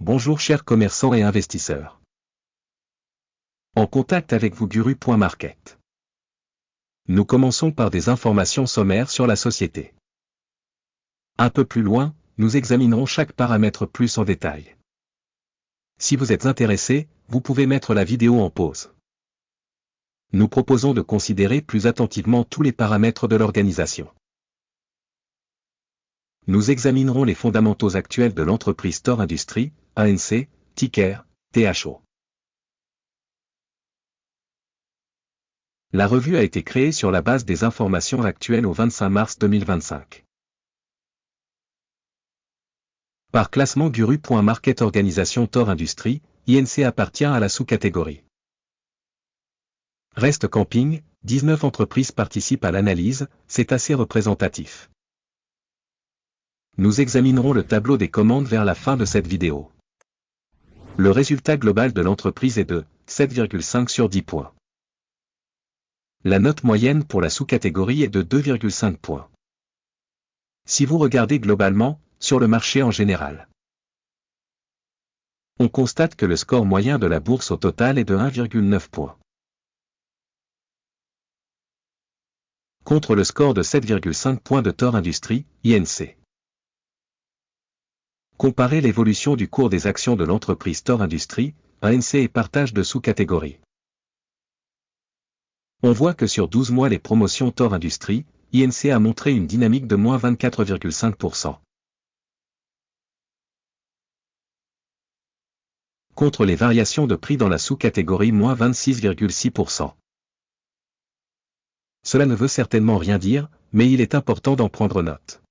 Bonjour chers commerçants et investisseurs. En contact avec vous Guru.market. Nous commençons par des informations sommaires sur la société. Un peu plus loin, nous examinerons chaque paramètre plus en détail. Si vous êtes intéressé, vous pouvez mettre la vidéo en pause. Nous proposons de considérer plus attentivement tous les paramètres de l'organisation. Nous examinerons les fondamentaux actuels de l'entreprise Thor Industries, ANC, ticker, THO. La revue a été créée sur la base des informations actuelles au 25 mars 2025. Par classement Guru.market organisation Thor Industries, INC appartient à la sous-catégorie. Reste Camping, 19 entreprises participent à l'analyse, c'est assez représentatif. Nous examinerons le tableau des commandes vers la fin de cette vidéo. Le résultat global de l'entreprise est de 7,5 sur 10 points. La note moyenne pour la sous-catégorie est de 2,5 points. Si vous regardez globalement, sur le marché en général, on constate que le score moyen de la bourse au total est de 1,9 points. Contre le score de 7,5 points de Thor Industries, INC. Comparez l'évolution du cours des actions de l'entreprise Thor Industries, ANC et partage de sous-catégories. On voit que sur 12 mois les promotions Thor Industries, INC a montré une dynamique de moins 24,5%. Contre les variations de prix dans la sous-catégorie moins 26,6%. Cela ne veut certainement rien dire, mais il est important d'en prendre note.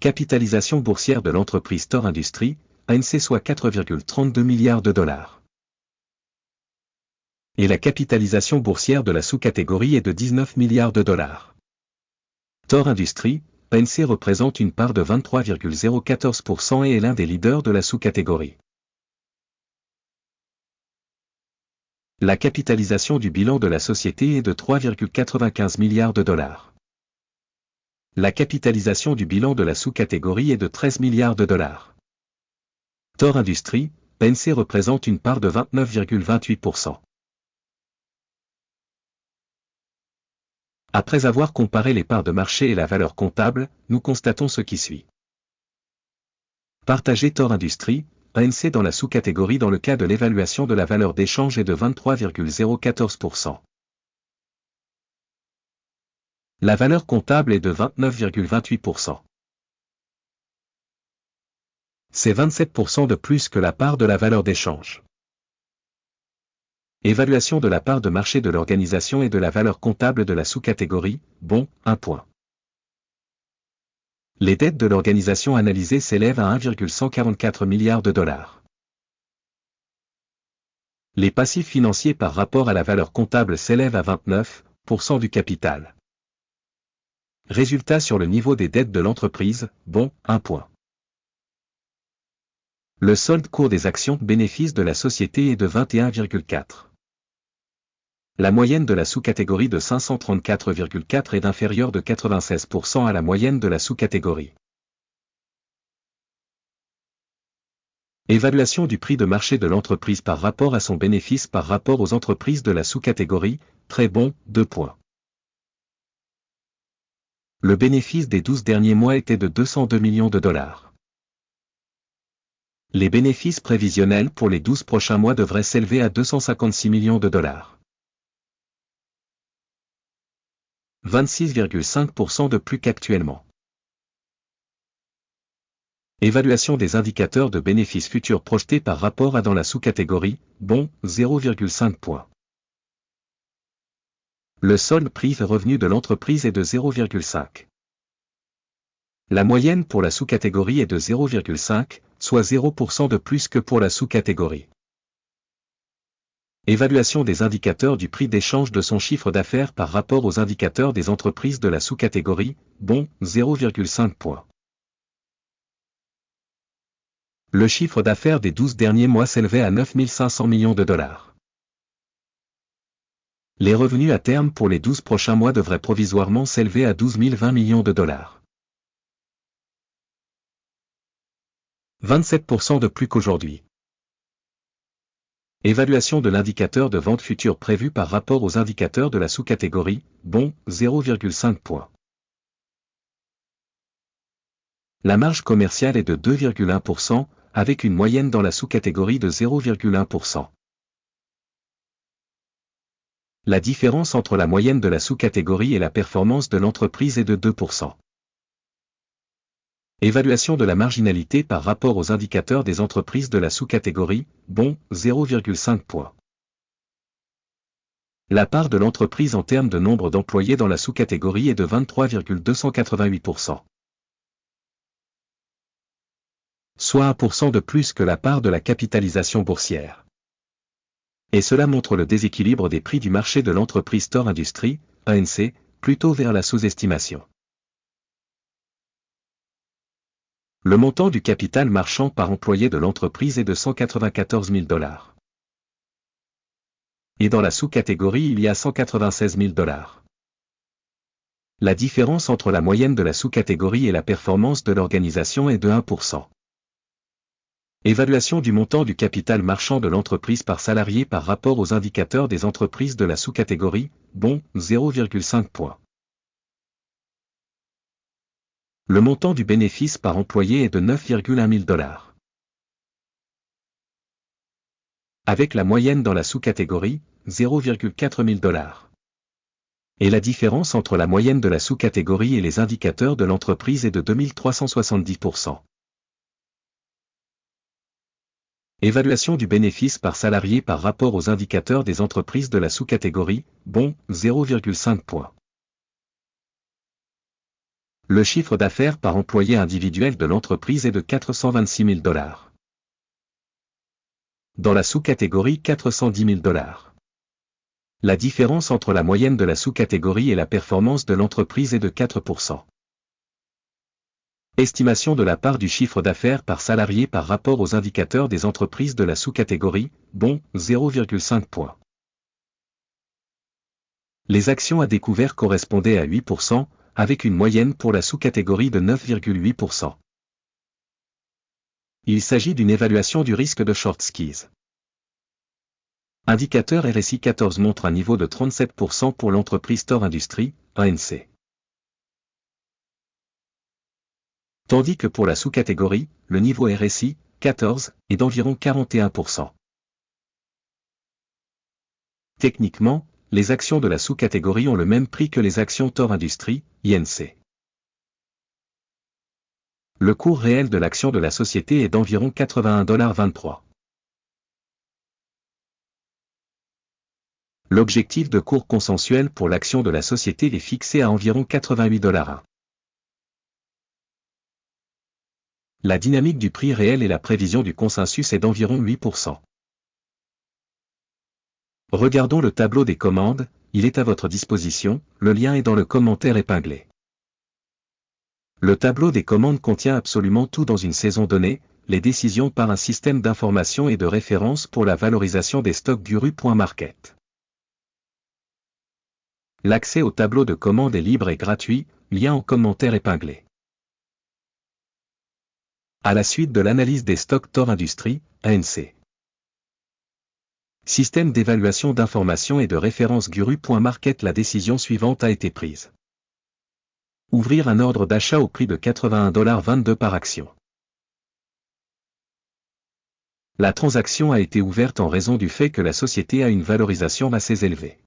Capitalisation boursière de l'entreprise Thor Industries, ANC soit 4,32 milliards de dollars. Et la capitalisation boursière de la sous-catégorie est de 19 milliards de dollars. Thor Industries, ANC représente une part de 23,014% et est l'un des leaders de la sous-catégorie. La capitalisation du bilan de la société est de 3,95 milliards de dollars. La capitalisation du bilan de la sous-catégorie est de 13 milliards de dollars. Thor Industries, ANC représente une part de 29,28%. Après avoir comparé les parts de marché et la valeur comptable, nous constatons ce qui suit. Partager Thor Industries, ANC dans la sous-catégorie dans le cas de l'évaluation de la valeur d'échange est de 23,014%. La valeur comptable est de 29,28%. C'est 27% de plus que la part de la valeur d'échange. Évaluation de la part de marché de l'organisation et de la valeur comptable de la sous-catégorie, bon, 1 point. Les dettes de l'organisation analysée s'élèvent à 1,144 milliards de dollars. Les passifs financiers par rapport à la valeur comptable s'élèvent à 29% du capital. Résultat sur le niveau des dettes de l'entreprise, bon, 1 point. Le solde cours des actions bénéfice de la société est de 21,4. La moyenne de la sous-catégorie de 534,4 est inférieure de 96% à la moyenne de la sous-catégorie. Évaluation du prix de marché de l'entreprise par rapport à son bénéfice par rapport aux entreprises de la sous-catégorie, très bon, 2 points. Le bénéfice des 12 derniers mois était de 202 millions de dollars. Les bénéfices prévisionnels pour les 12 prochains mois devraient s'élever à 256 millions de dollars. 26,5% de plus qu'actuellement. Évaluation des indicateurs de bénéfices futurs projetés par rapport à dans la sous-catégorie, bon, 0,5 points. Le solde prix-revenu de l'entreprise est de 0,5. La moyenne pour la sous-catégorie est de 0,5, soit 0% de plus que pour la sous-catégorie. Évaluation des indicateurs du prix d'échange de son chiffre d'affaires par rapport aux indicateurs des entreprises de la sous-catégorie, bon, 0,5 points. Le chiffre d'affaires des 12 derniers mois s'élevait à 9 500 millions de dollars. Les revenus à terme pour les 12 prochains mois devraient provisoirement s'élever à 12 020 millions de dollars. 27% de plus qu'aujourd'hui. Évaluation de l'indicateur de vente future prévu par rapport aux indicateurs de la sous-catégorie, bon, 0,5 points. La marge commerciale est de 2,1%, avec une moyenne dans la sous-catégorie de 0,1%. La différence entre la moyenne de la sous-catégorie et la performance de l'entreprise est de 2%. Évaluation de la marginalité par rapport aux indicateurs des entreprises de la sous-catégorie, bon, 0,5 points. La part de l'entreprise en termes de nombre d'employés dans la sous-catégorie est de 23,288%. Soit 1% de plus que la part de la capitalisation boursière. Et cela montre le déséquilibre des prix du marché de l'entreprise Thor Industries, ANC, plutôt vers la sous-estimation. Le montant du capital marchand par employé de l'entreprise est de 194 000 $. Et dans la sous-catégorie il y a 196 000 $. La différence entre la moyenne de la sous-catégorie et la performance de l'organisation est de 1%. Évaluation du montant du capital marchand de l'entreprise par salarié par rapport aux indicateurs des entreprises de la sous-catégorie, bon, 0,5 points. Le montant du bénéfice par employé est de 9,1 000 $. Avec la moyenne dans la sous-catégorie, 0,4 000 $. Et la différence entre la moyenne de la sous-catégorie et les indicateurs de l'entreprise est de 2370%. Évaluation du bénéfice par salarié par rapport aux indicateurs des entreprises de la sous-catégorie, bon, 0,5 points. Le chiffre d'affaires par employé individuel de l'entreprise est de 426 000 $. Dans la sous-catégorie 410 000 $. La différence entre la moyenne de la sous-catégorie et la performance de l'entreprise est de 4%. Estimation de la part du chiffre d'affaires par salarié par rapport aux indicateurs des entreprises de la sous-catégorie, bon, 0,5 points. Les actions à découvert correspondaient à 8%, avec une moyenne pour la sous-catégorie de 9,8%. Il s'agit d'une évaluation du risque de short squeeze. Indicateur RSI 14 montre un niveau de 37% pour l'entreprise Thor Industries, ANC. Tandis que pour la sous-catégorie, le niveau RSI, 14, est d'environ 41%. Techniquement, les actions de la sous-catégorie ont le même prix que les actions Thor Industries, INC. Le cours réel de l'action de la société est d'environ 81,23 $. L'objectif de cours consensuel pour l'action de la société est fixé à environ 88,1 $. La dynamique du prix réel et la prévision du consensus est d'environ 8%. Regardons le tableau des commandes, il est à votre disposition, le lien est dans le commentaire épinglé. Le tableau des commandes contient absolument tout dans une saison donnée, les décisions par un système d'information et de référence pour la valorisation des stocks Guru.market. L'accès au tableau de commande est libre et gratuit, lien en commentaire épinglé. À la suite de l'analyse des stocks Thor Industries, ANC. Système d'évaluation d'information et de référence Guru.market. La décision suivante a été prise. Ouvrir un ordre d'achat au prix de 81,22 $ par action. La transaction a été ouverte en raison du fait que la société a une valorisation assez élevée.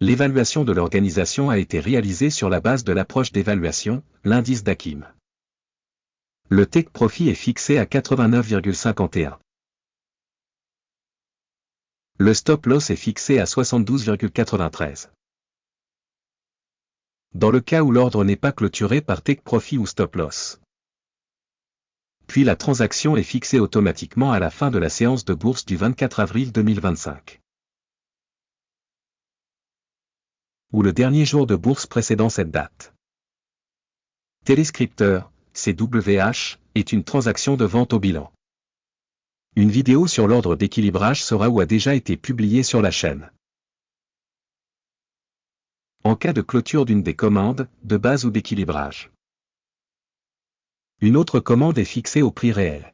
L'évaluation de l'organisation a été réalisée sur la base de l'approche d'évaluation, l'indice d'Akim. Le take profit est fixé à 89,51. Le stop loss est fixé à 72,93. Dans le cas où l'ordre n'est pas clôturé par take profit ou stop loss. Puis la transaction est fixée automatiquement à la fin de la séance de bourse du 24 avril 2025. Ou le dernier jour de bourse précédant cette date. Téléscripteur, CWH, est une transaction de vente au bilan. Une vidéo sur l'ordre d'équilibrage sera ou a déjà été publiée sur la chaîne. En cas de clôture d'une des commandes, de base ou d'équilibrage. Une autre commande est fixée au prix réel.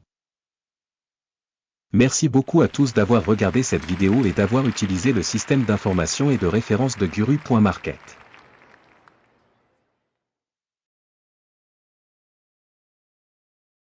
Merci beaucoup à tous d'avoir regardé cette vidéo et d'avoir utilisé le système d'information et de référence de Guru.market.